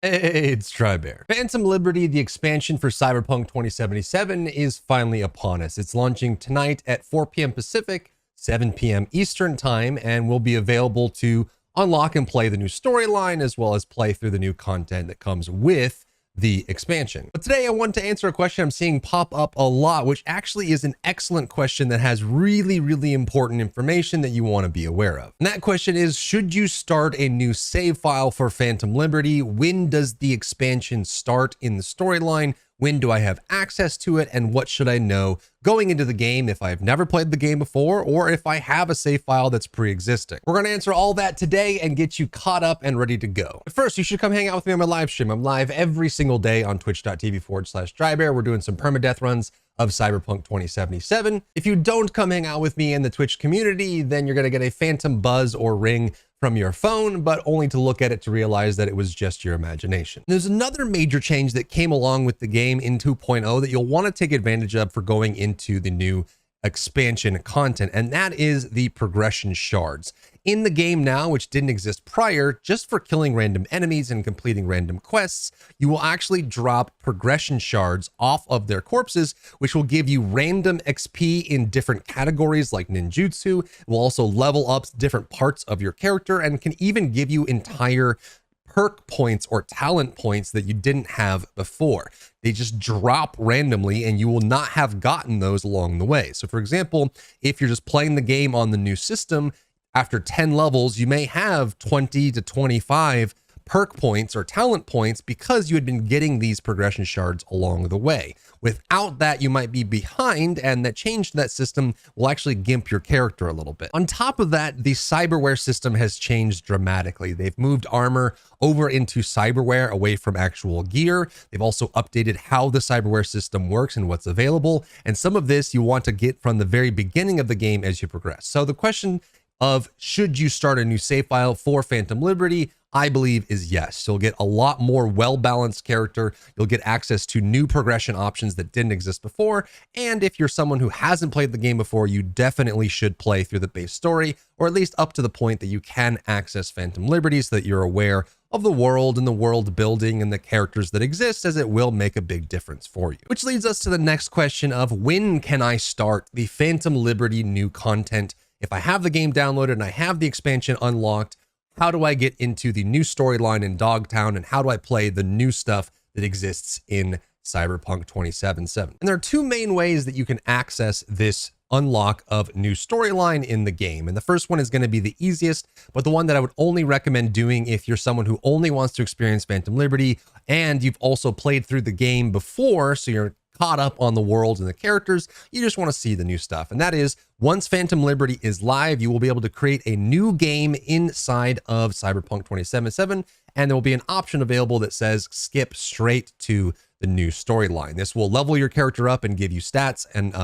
Hey, it's Drybear. Phantom Liberty, the expansion for Cyberpunk 2077, is finally upon us. It's launching tonight at 4 p.m. Pacific, 7 p.m. Eastern Time, and will be available to unlock and play the new storyline, as well as play through the new content that comes with the expansion. But today I want to answer a question I'm seeing pop up a lot, which actually is an excellent question that has really important information that you want to be aware of. And that question is, should you start a new save file for Phantom Liberty? When does the expansion start in the storyline? When do I have access to it? And what should I know going into the game if I've never played the game before, or if I have a save file that's pre-existing? We're going to answer all that today and get you caught up and ready to go. But first, you should come hang out with me on my live stream. I'm live every single day on twitch.tv/Drybear. We're doing some permadeath runs of Cyberpunk 2077. If you don't come hang out with me in the Twitch community, then you're going to get a phantom buzz or ring from your phone, but only to look at it to realize that it was just your imagination. There's another major change that came along with the game in 2.0 that you'll want to take advantage of for going into the new expansion content, and that is the progression shards. In the game now, which didn't exist prior, just for killing random enemies and completing random quests, you will actually drop progression shards off of their corpses, which will give you random XP in different categories like ninjutsu. It will also level up different parts of your character and can even give you entire perk points or talent points that you didn't have before. They just drop randomly and you will not have gotten those along the way. So for example, if you're just playing the game on the new system, after 10 levels, you may have 20 to 25 perk points or talent points because you had been getting these progression shards along the way. Without that, you might be behind, and that change to that system will actually gimp your character a little bit. On top of that, the cyberware system has changed dramatically. They've moved armor over into cyberware away from actual gear. They've also updated how the cyberware system works and what's available. And some of this you want to get from the very beginning of the game as you progress. So the question of should you start a new save file for Phantom Liberty, I believe is yes. You'll get a lot more well-balanced character. You'll get access to new progression options that didn't exist before. And if you're someone who hasn't played the game before, you definitely should play through the base story, or at least up to the point that you can access Phantom Liberty so that you're aware of the world and the world building and the characters that exist, as it will make a big difference for you. Which leads us to the next question of when can I start the Phantom Liberty new content? If I have the game downloaded and I have the expansion unlocked, how do I get into the new storyline in Dogtown, and how do I play the new stuff that exists in Cyberpunk 2077? And there are two main ways that you can access this unlock of new storyline in the game. And the first one is going to be the easiest, but the one that I would only recommend doing if you're someone who only wants to experience Phantom Liberty and you've also played through the game before, so you're caught up on the world and the characters, you just want to see the new stuff. And that is, once Phantom Liberty is live, you will be able to create a new game inside of Cyberpunk 2077, and there will be an option available that says skip straight to the new storyline. This will level your character up and give you stats and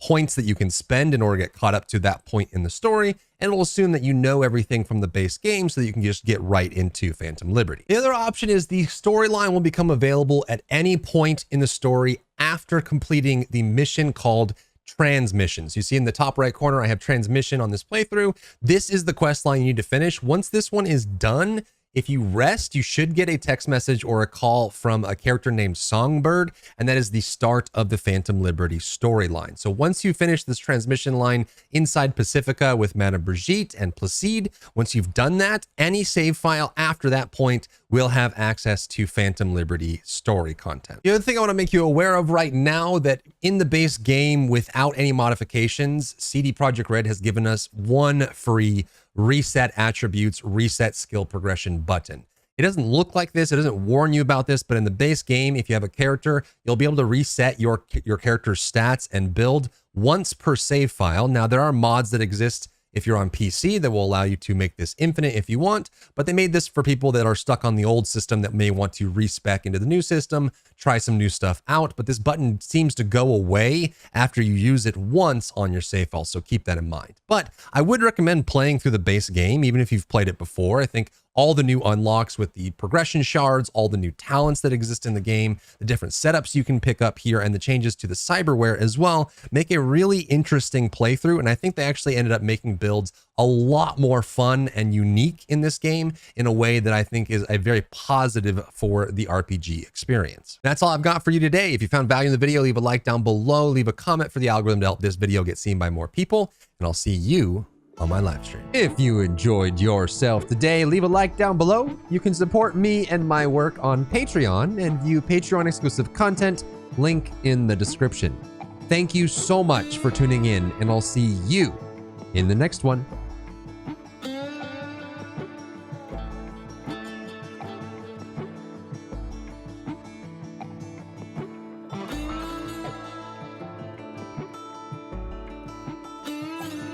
points that you can spend in order to get caught up to that point in the story, and it'll assume that you know everything from the base game so that you can just get right into Phantom Liberty. The other option is the storyline will become available at any point in the story after completing the mission called transmissions. You see in the top right corner, I have transmission on this playthrough. This is the quest line you need to finish. Once this one is done, if you rest, you should get a text message or a call from a character named Songbird, and that is the start of the Phantom Liberty storyline. So once you finish this transmission line inside Pacifica with Madame Brigitte and Placide, once you've done that, any save file after that point will have access to Phantom Liberty story content. The other thing I want to make you aware of right now, that in the base game without any modifications, CD Projekt RED has given us one free reset attributes, reset skill progression button. It doesn't look like this, it doesn't warn you about this, but in the base game, if you have a character, you'll be able to reset your character's stats and build once per save file. Now, there are mods that exist if you're on PC that will allow you to make this infinite if you want, but they made this for people that are stuck on the old system that may want to respec into the new system, try some new stuff out, but this button seems to go away after you use it once on your save file, so keep that in mind. But I would recommend playing through the base game, even if you've played it before. I think all the new unlocks with the progression shards, all the new talents that exist in the game, the different setups you can pick up here, and the changes to the cyberware as well make a really interesting playthrough. And I think they actually ended up making builds a lot more fun and unique in this game in a way that I think is a very positive for the RPG experience. That's all I've got for you today. If you found value in the video, leave a like down below, leave a comment for the algorithm to help this video get seen by more people, and I'll see you on my live stream. If you enjoyed yourself today, leave a like down below. You can support me and my work on Patreon and view Patreon exclusive content, link in the description. Thank you so much for tuning in, and I'll see you in the next one.